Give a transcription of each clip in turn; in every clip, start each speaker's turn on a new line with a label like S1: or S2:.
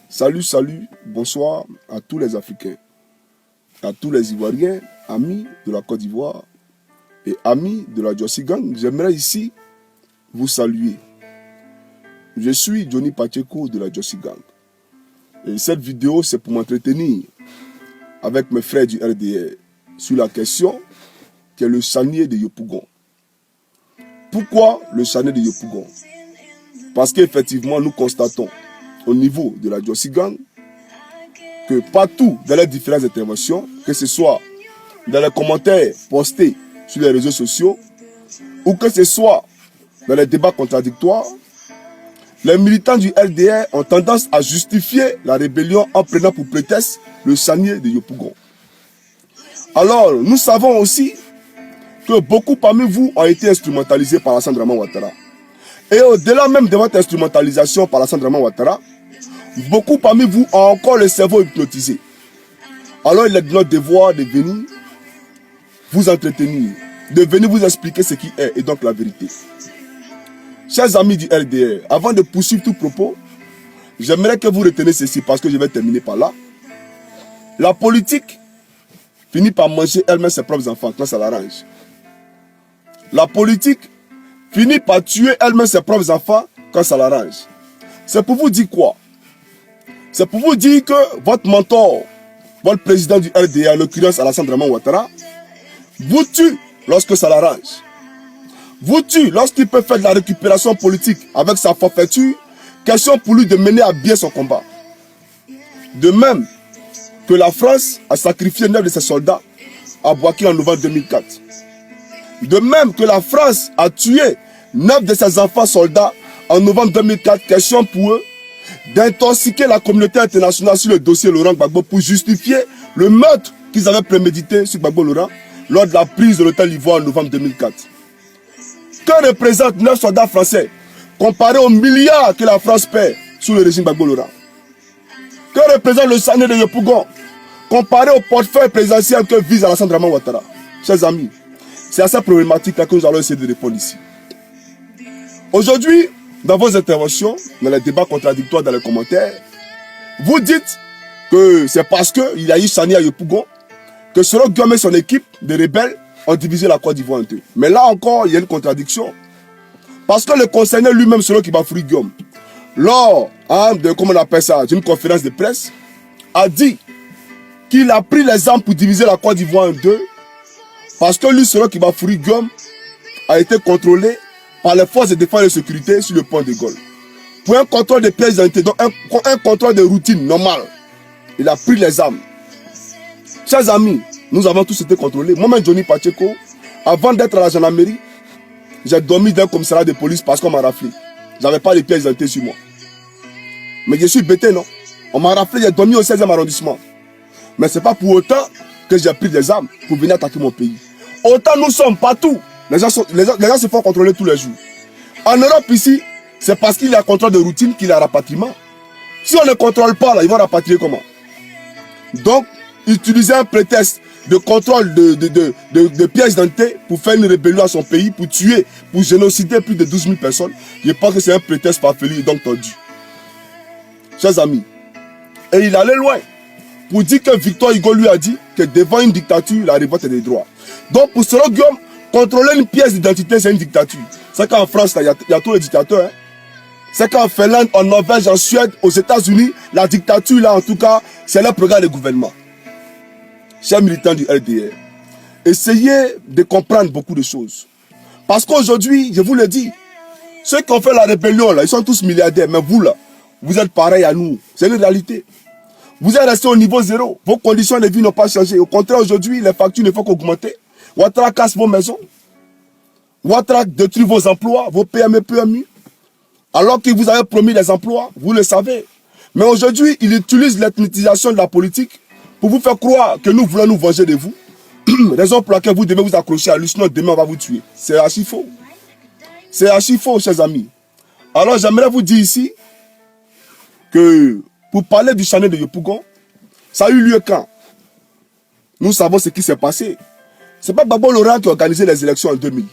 S1: Salut, bonsoir à tous les Africains, à tous les Ivoiriens, amis de la Côte d'Ivoire et amis de la Djossi Gang. J'aimerais ici vous saluer. Je suis Johnny Pacheco de la Djossi Gang. Et cette vidéo, c'est pour m'entretenir avec mes frères du RDR sur la question qui est le charnier de Yopougon. Pourquoi le charnier de Yopougon? Parce qu'effectivement, nous constatons au niveau de la Djossi Gang que partout dans les différentes interventions, que ce soit dans les commentaires postés sur les réseaux sociaux ou que ce soit dans les débats contradictoires, les militants du RDR ont tendance à justifier la rébellion en prenant pour prétexte le charnier de Yopougon. Alors, nous savons aussi que beaucoup parmi vous ont été instrumentalisés par Alassane Dramane Ouattara. Et au-delà même de votre instrumentalisation par Alassane Dramane Ouattara, beaucoup parmi vous ont encore le cerveau hypnotisé. Alors il est de notre devoir de venir vous entretenir, de venir vous expliquer ce qui est et donc la vérité. Chers amis du RDR, avant de poursuivre tout propos, j'aimerais que vous reteniez ceci parce que je vais terminer par là. La politique finit par manger elle-même ses propres enfants quand ça l'arrange. La politique finit par tuer elle-même ses propres enfants quand ça l'arrange. C'est pour vous dire quoi? C'est pour vous dire que votre mentor, votre président du RDA, en l'occurrence Alassane Dramane Ouattara, vous tue lorsque ça l'arrange. Vous tue lorsqu'il peut faire de la récupération politique avec sa forfaiture, question pour lui de mener à bien son combat. De même que la France a sacrifié 9 de ses soldats à Bouaké en novembre 2004. De même que la France a tué 9 de ses enfants soldats en novembre 2004, question pour eux d'intoxiquer la communauté internationale sur le dossier Laurent Gbagbo pour justifier le meurtre qu'ils avaient prémédité sur Gbagbo Laurent lors de la prise de l'hôtel Ivoire en novembre 2004. Que représentent 9 soldats français comparé aux milliards que la France perd sous le régime Gbagbo Laurent? Que représente le charnier de Yopougon comparé au portefeuille présidentiel que vise Alassane Dramane Ouattara? Chers amis, c'est à cette problématique-là que nous allons essayer de répondre ici. Aujourd'hui, dans vos interventions, dans les débats contradictoires, dans les commentaires, vous dites que c'est parce qu'il y a eu charnier à Yopougon que selon Guillaume et son équipe de rebelles ont divisé la Côte d'Ivoire en deux. Mais là encore, il y a une contradiction. Parce que le concerné lui-même, selon Kibafouri Guillaume, lors d'une conférence de presse, a dit qu'il a pris les armes pour diviser la Côte d'Ivoire en deux, parce que lui, selon Kibafouri Guillaume, a été contrôlé par les forces de défense et de sécurité sur le pont de Gaulle. Pour un contrôle de pièces d'identité, donc un contrôle de routine normal, il a pris les armes. Chers amis, nous avons tous été contrôlés. Moi-même, Johnny Pacheco, avant d'être à la gendarmerie, j'ai dormi dans un commissariat de police parce qu'on m'a raflé. J'avais pas les pièces d'identité sur moi. Mais je suis bêté, non? On m'a raflé, j'ai dormi au 16e arrondissement. Mais ce n'est pas pour autant que j'ai pris des armes pour venir attaquer mon pays. Autant nous sommes partout. Les gens se font contrôler tous les jours. En Europe ici, c'est parce qu'il y a un contrôle de routine qu'il y a un rapatriement. Si on ne contrôle pas, là, ils vont rapatrier comment? Donc, utiliser un prétexte de contrôle de pièces d'identité pour faire une rébellion à son pays, pour tuer, pour génocider plus de 12 000 personnes, je pense que c'est un prétexte farfelu et donc tordu. Chers amis, et il allait loin pour dire que Victor Hugo lui a dit que devant une dictature, la révolte est des droits. Donc, pour selon Guillaume, contrôler une pièce d'identité, c'est une dictature. C'est qu'en France, il y a tous les dictateurs. Hein. C'est qu'en Finlande, en Norvège, en Suède, aux États-Unis, la dictature, là, en tout cas, c'est leur programme de gouvernement. Chers militants du RDR, essayez de comprendre beaucoup de choses. Parce qu'aujourd'hui, je vous le dis, ceux qui ont fait la rébellion, là, ils sont tous milliardaires. Mais vous, là, vous êtes pareil à nous. C'est une réalité. Vous êtes restés au niveau zéro. Vos conditions de vie n'ont pas changé. Au contraire, aujourd'hui, les factures ne font qu'augmenter. Ouattara casse vos maisons. Ouattara détruit vos emplois, vos PME, PMI. Alors qu'il vous avait promis des emplois, vous le savez. Mais aujourd'hui, il utilise l'ethnicisation de la politique pour vous faire croire que nous voulons nous venger de vous. Raison pour laquelle vous devez vous accrocher à lui, sinon demain on va vous tuer. C'est archi faux. C'est archi faux, chers amis. Alors j'aimerais vous dire ici que pour parler du charnier de Yopougon, ça a eu lieu quand? Nous savons ce qui s'est passé. Ce n'est pas Gbagbo Laurent qui a organisé les élections en 2000.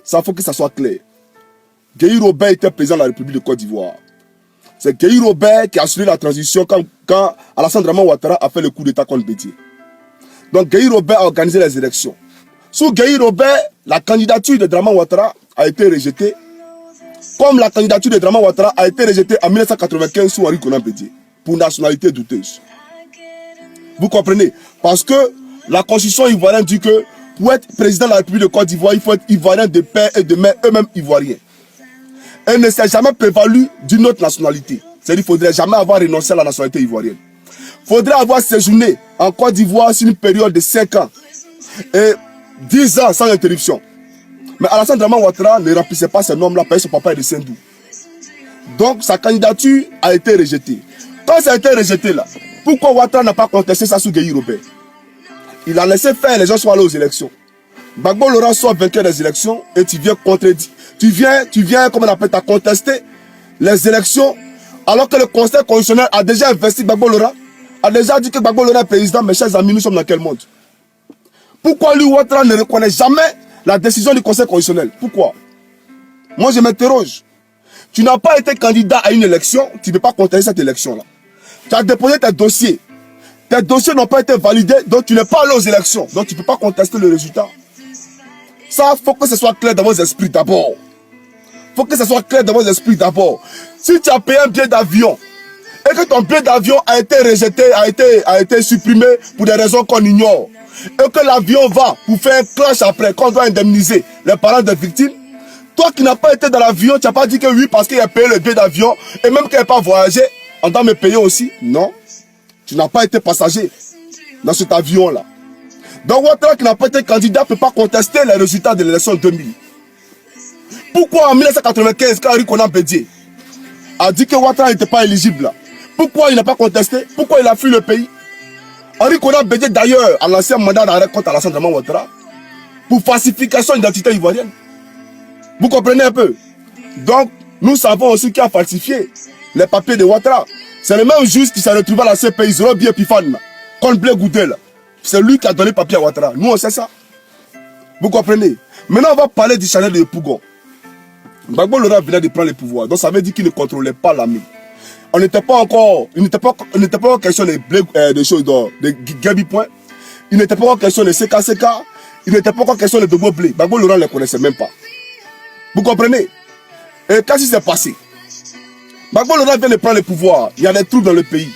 S1: Ça faut que ça soit clair. Guéhi Robert était président de la République de Côte d'Ivoire. C'est Gueye Robert qui a assuré la transition quand Alassane Dramane Ouattara a fait le coup d'état contre Bédié. Donc Gueye Robert a organisé les élections. Sous Gueye Robert, la candidature de Dramane Ouattara a été rejetée, comme la candidature de Dramane Ouattara a été rejetée en 1995 sous Henri Konan Bédié, pour nationalité douteuse. Vous comprenez? Parce que la constitution ivoirienne dit que pour être président de la République de Côte d'Ivoire, il faut être ivoirien de père et de mère, eux-mêmes ivoiriens. Elle ne s'est jamais prévalue d'une autre nationalité. C'est-à-dire qu'il ne faudrait jamais avoir renoncé à la nationalité ivoirienne. Il faudrait avoir séjourné en Côte d'Ivoire sur une période de 5 ans et 10 ans sans interruption. Mais Alassane Dramane Ouattara ne remplissait pas ce nom-là parce que son papa est de Saint-Dou. Donc sa candidature a été rejetée. Quand ça a été rejeté là, pourquoi Ouattara n'a pas contesté ça sous Gueye Robert? Il a laissé faire, les gens sont allés aux élections. Gbagbo Laurent soit vainqueur des élections et tu viens contredire. Tu viens, comme on appelle, à contester les élections alors que le Conseil constitutionnel a déjà investi Gbagbo Laurent, a déjà dit que Gbagbo Laurent est président. Mes chers amis, nous sommes dans quel monde? Pourquoi lui, Ouattara, ne reconnaît jamais la décision du Conseil constitutionnel? Pourquoi? Moi, je m'interroge. Tu n'as pas été candidat à une élection, tu ne peux pas contester cette élection-là. Tu as déposé tes dossiers. Tes dossiers n'ont pas été validés, donc tu n'es pas allé aux élections. Donc tu ne peux pas contester le résultat. Ça, il faut que ce soit clair dans vos esprits d'abord. Il faut que ce soit clair dans vos esprits d'abord. Si tu as payé un billet d'avion et que ton billet d'avion a été rejeté, a été supprimé pour des raisons qu'on ignore, et que l'avion va pour faire un clash après, qu'on doit indemniser les parents des victimes, toi qui n'as pas été dans l'avion, tu n'as pas dit que oui parce qu'il a payé le billet d'avion et même qu'il n'a pas voyagé, on doit me payer aussi. Non. Tu n'as pas été passager dans cet avion-là. Donc Ouattara qui n'a pas été candidat ne peut pas contester les résultats de l'élection 2000. Pourquoi en 1995, quand Henri Konan Bédié a dit que Ouattara n'était pas éligible là, pourquoi il n'a pas contesté? Pourquoi il a fui le pays? Henri Konan Bédié d'ailleurs a lancé un mandat d'arrêt contre Alassane Dramane Ouattara pour falsification d'identité ivoirienne. Vous comprenez un peu? Donc nous savons aussi qui a falsifié les papiers de Ouattara. C'est le même juge qui s'est retrouvé à la CPI, Zorobi Epifane, contre Blé Goudel. C'est lui qui a donné le papier à Ouattara. Nous, on sait ça. Vous comprenez? Maintenant, on va parler du Chanel de Pougon. Gbagbo Laurent venait de prendre le pouvoir. Donc, ça veut dire qu'il ne contrôlait pas l'armée. On n'était pas encore... Il n'était pas encore question de choses de Gabi Point. Il n'était pas encore question de CKCK. Il n'était pas encore question de Dogo Blé. Gbagbo Laurent ne les connaissait même pas. Vous comprenez? Et qu'est-ce qui s'est passé? Gbagbo Laurent vient de prendre le pouvoir. Il y a des troubles dans le pays.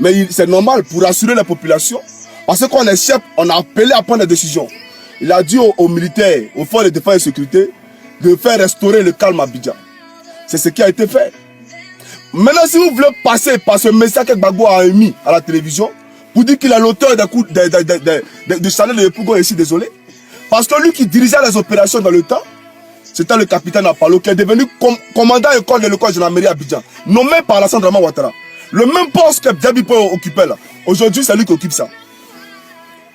S1: Mais c'est normal pour rassurer la population. Parce qu'on est chef, on a appelé à prendre des décisions. Il a dit aux militaires, aux forces de défense et de sécurité, de faire restaurer le calme à Abidjan. C'est ce qui a été fait. Maintenant, si vous voulez passer par ce message que Gbagbo a émis à la télévision, pour dire qu'il est l'auteur de Chanel de Pougon, ici, désolé. Parce que lui qui dirigeait les opérations dans le temps, c'était le capitaine Apalo qui est devenu commandant école de l'école de la mairie Abidjan, nommé par Alassane Dramane Ouattara. Le même poste que Gabi Point occupait là. Aujourd'hui, c'est lui qui occupe ça.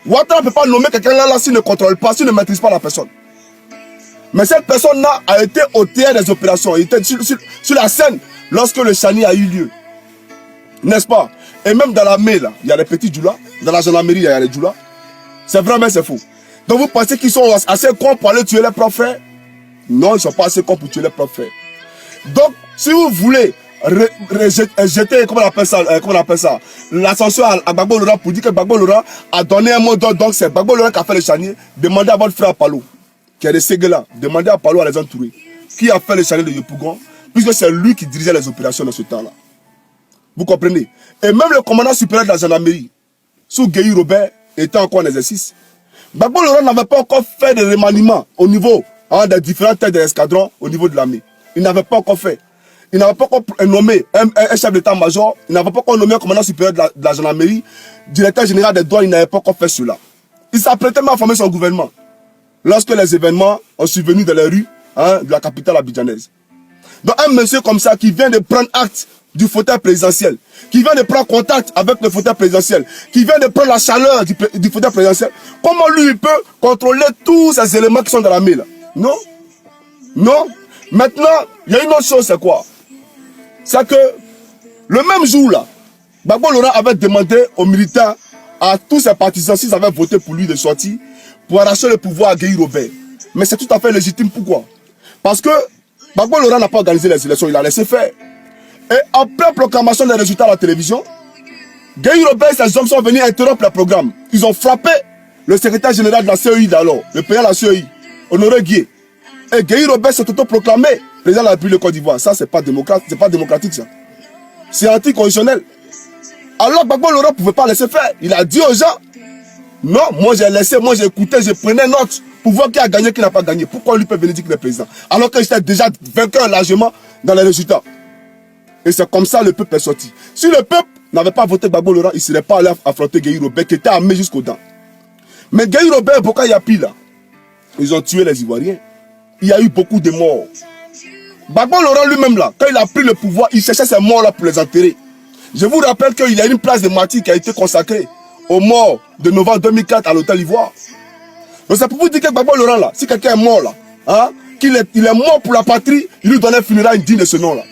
S1: Ouattara ne peut pas nommer quelqu'un là s'il ne contrôle pas, s'il ne maîtrise pas la personne. Mais cette personne-là a été au théâtre des opérations. Il était sur la scène lorsque le Chani a eu lieu. N'est-ce pas? Et même dans l'armée, là, il y a des petits djoulas. Dans la gendarmerie, il y a des djoulas. C'est vrai, mais c'est faux. Donc vous pensez qu'ils sont assez cons pour aller tuer les propres frères? Non, ils ne sont pas assez cons pour tuer les propres frères. Donc, si vous voulez jeter, comment on appelle ça, l'ascension à Gbagbo Laurent pour dire que Gbagbo Laurent a donné un mot d'ordre, donc c'est Gbagbo Laurent qui a fait le Chani. Demandez à votre frère Apalo, qui est de Séguéla, demandez à Apalo à les entourer, qui a fait le Chani de Yopougon, puisque c'est lui qui dirigeait les opérations dans ce temps-là. Vous comprenez? Et même le commandant supérieur de la gendarmerie, sous Gueye Robert, était encore en exercice. Gbagbo Laurent n'avait pas encore fait de remaniement au niveau des différentes têtes de l'escadron au niveau de l'armée. Il n'avait pas encore fait. Il n'avait pas encore nommé un chef d'état-major, il n'avait pas encore nommé un commandant supérieur de la gendarmerie, directeur général des douanes, il n'avait pas encore fait cela. Il s'apprêtait même à former son gouvernement lorsque les événements ont survenu dans les rues de la capitale abidjanaise. Donc un monsieur comme ça qui vient de prendre acte du fauteuil présidentiel, qui vient de prendre contact avec le fauteuil présidentiel, qui vient de prendre la chaleur du fauteuil présidentiel, comment lui il peut contrôler tous ces éléments qui sont dans l'armée là? Non. Non. Maintenant, il y a une autre chose, c'est quoi? C'est que le même jour là, Gbagbo Laurent avait demandé aux militaires, à tous ses partisans, s'ils avaient voté pour lui de sortir, pour arracher le pouvoir à Gueye Robert. Mais c'est tout à fait légitime. Pourquoi? Parce que Gbagbo Laurent n'a pas organisé les élections, il a laissé faire. Et en pleine proclamation des résultats à la télévision, Gueye Robert et ses hommes sont venus interrompre le programme. Ils ont frappé le secrétaire général de la CEI d'alors, le président de la CEI, Honoré Guié. Et Gueye Robert s'est auto-proclamé président de la République de Côte d'Ivoire. Ça, c'est pas démocratique, ça. C'est anticonstitutionnel. Alors Gbagbo Laurent ne pouvait pas laisser faire. Il a dit aux gens, non, moi j'ai laissé, moi j'ai écouté, j'ai pris note pour voir qui a gagné, qui n'a pas gagné. Pourquoi lui peut venir dire qu'il est président? Alors que j'étais déjà vainqueur largement dans les résultats. Et c'est comme ça le peuple est sorti. Si le peuple n'avait pas voté Gbagbo Laurent, il ne serait pas allé affronter Gueye Robert qui était armé jusqu'aux dents. Mais Gueye Robert et Boka Yapi là, ils ont tué les Ivoiriens. Il y a eu beaucoup de morts. Gbagbo Laurent lui-même là, quand il a pris le pouvoir, il cherchait ces morts là pour les enterrer. Je vous rappelle qu'il y a une place de martyrs qui a été consacrée aux morts de novembre 2004 à l'hôtel Ivoire. Donc c'est pour vous dire que Gbagbo Laurent là, si quelqu'un est mort là, hein, il est mort pour la patrie, il lui donnait un funérail digne de ce nom là.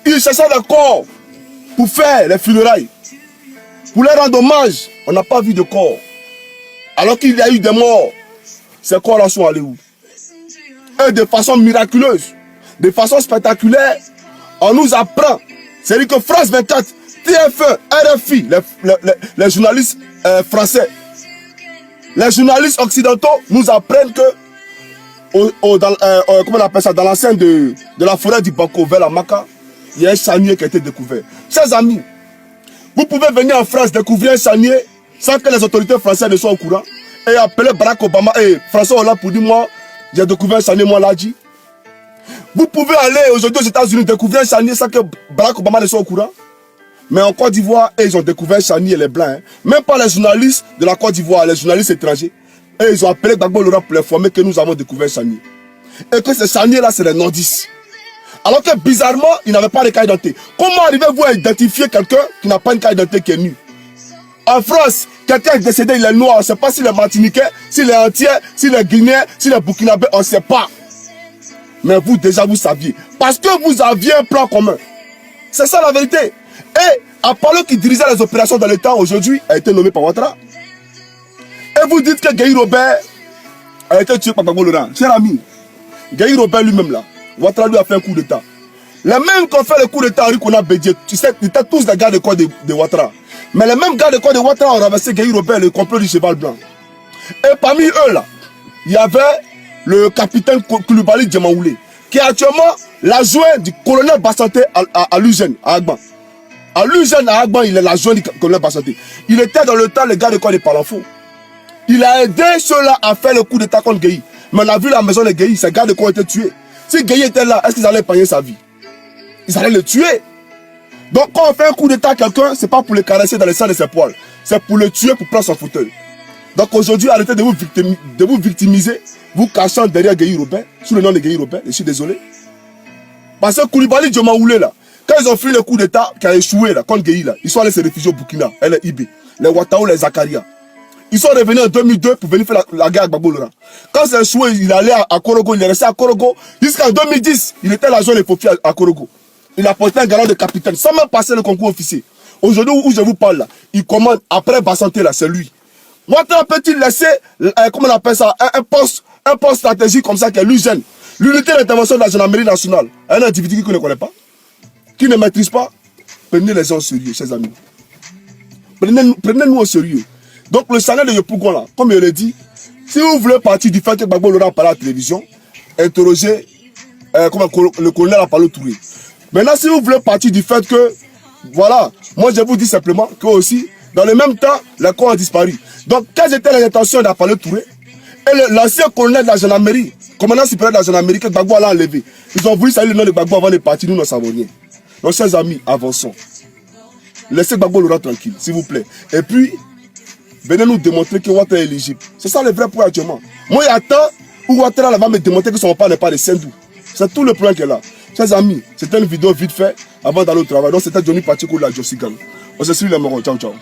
S1: Il cherchait le corps pour faire les funérailles. Pour leur rendre hommage, on n'a pas vu de corps. Alors qu'il y a eu des morts, ces corps là sont allés où? Et de façon miraculeuse, de façon spectaculaire, on nous apprend. C'est-à-dire que France 24, TF1, RFI, les journalistes français, les journalistes occidentaux nous apprennent que comment on appelle ça, dans l'enceinte de la forêt du Banco vers la Maca, il y a un charnier qui a été découvert. Chers amis, vous pouvez venir en France découvrir un charnier sans que les autorités françaises ne soient au courant et appeler Barack Obama et François Hollande pour dire moi, j'ai découvert un charnier, moi l'a dit. Vous pouvez aller aujourd'hui aux États-Unis découvrir un charnier sans que Barack Obama ne soit au courant. Mais en Côte d'Ivoire, ils ont découvert un charnier, les Blancs. Hein. Même pas les journalistes de la Côte d'Ivoire, les journalistes étrangers. Et ils ont appelé Gbagbo Laurent pour informer que nous avons découvert un charnier. Et que ce charnier-là, c'est les nordistes. Alors que bizarrement, ils n'avaient pas de carte d'identité. Comment arrivez-vous à identifier quelqu'un qui n'a pas une carte d'identité qui est nue? En France, quelqu'un est décédé, il est noir. On ne sait pas s'il est martiniquais, s'il est entier, s'il est guinéen, s'il est burkinabé, on ne sait pas. Mais vous, déjà, vous saviez. Parce que vous aviez un plan commun. C'est ça la vérité. Et Apollo qui dirigeait les opérations dans l'État aujourd'hui a été nommé par Ouattara. Et vous dites que Gueye Robert a été tué par Gbagbo Laurent. Cher ami, Gueye Robert lui-même là, Ouattara lui a fait un coup d'État. Les mêmes qui ont fait le coup d'État Henri Konan Bédié, tu sais, ils étaient tous des gars de corps de Ouattara. Mais les mêmes gars de corps de Ouattara ont renversé Gueye Robert, le complot du cheval blanc. Et parmi eux là, il y avait le capitaine Koulibaly Djemaoulé, qui est actuellement l'adjoint du colonel Bassanté à l'Ugène, à Agban. À l'Ugène, à Agban, il est l'adjoint du colonel Bassanté. Il était dans le temps, le gars de quoi de Palafo. Il a aidé ceux-là à faire le coup d'état contre Gueye. Mais on a vu la maison de Gueye, ces gars de quoi ont été tués. Si Gueye était là, est-ce qu'ils allaient épargner sa vie? Ils allaient le tuer. Donc quand on fait un coup d'état à quelqu'un, c'est pas pour le caresser dans le sang de ses poils. C'est pour le tuer, pour prendre son fauteuil. Donc aujourd'hui, arrêtez de vous victimiser, vous cachant derrière Gueye Robert, sous le nom de Gueye Robert, je suis désolé. Parce que Koulibaly Djemaoulé là, quand ils ont fait le coup d'état qui a échoué là, contre Gueye là, ils sont allés se réfugier au Burkina, les Ibé, les Ouattao, les Zakaria. Ils sont revenus en 2002 pour venir faire la guerre avec Gbagbo Laurent. Quand c'est échoué, il allait à Korogo, il est resté à Korogo. Jusqu'en 2010, il était l'agent des Fofi à Korogo. Il a porté un galon de capitaine, sans même passer le concours officier. Aujourd'hui où je vous parle là, il commande, après Bassanté là, c'est lui. Ouattara peut-il laisser, comment on appelle ça, un poste stratégique comme ça qui est l'UGEN, l'unité d'intervention de la gendarmerie nationale, un individu qui ne connaît pas, qui ne maîtrise pas? Prenez les gens au sérieux, chers amis. Prenez-nous au sérieux. Donc le salaire de Yopougon là, comme je l'ai dit, si vous voulez partir du fait que Gbagbo Laurent parle à la télévision, interrogez le colonel Apollo Touré. Maintenant, si vous voulez partir du fait que, voilà, moi je vous dis simplement que aussi, dans le même temps, les corps ont disparu. Donc, quelles étaient les intentions d'Apollo Touré et l'ancien colonel de la gendarmerie, commandant supérieur de la gendarmerie que Gbagbo a enlevé. Ils ont voulu saluer le nom de Gbagbo avant de partir, nous ne savons rien. Donc, chers amis, avançons. Laissez Gbagbo Laurent tranquille, s'il vous plaît. Et puis, venez nous démontrer que Ouattara est éligible. C'est ça le vrai point actuellement. Moi, il y a temps où Ouattara va me démontrer que son papa n'est pas de Sendou. C'est tout le point qu'il est là. Chers amis, c'était une vidéo vite fait avant d'aller au travail. Donc, c'était Johnny Pacheco de la Jossigan. On se suit les morons. Ciao, ciao.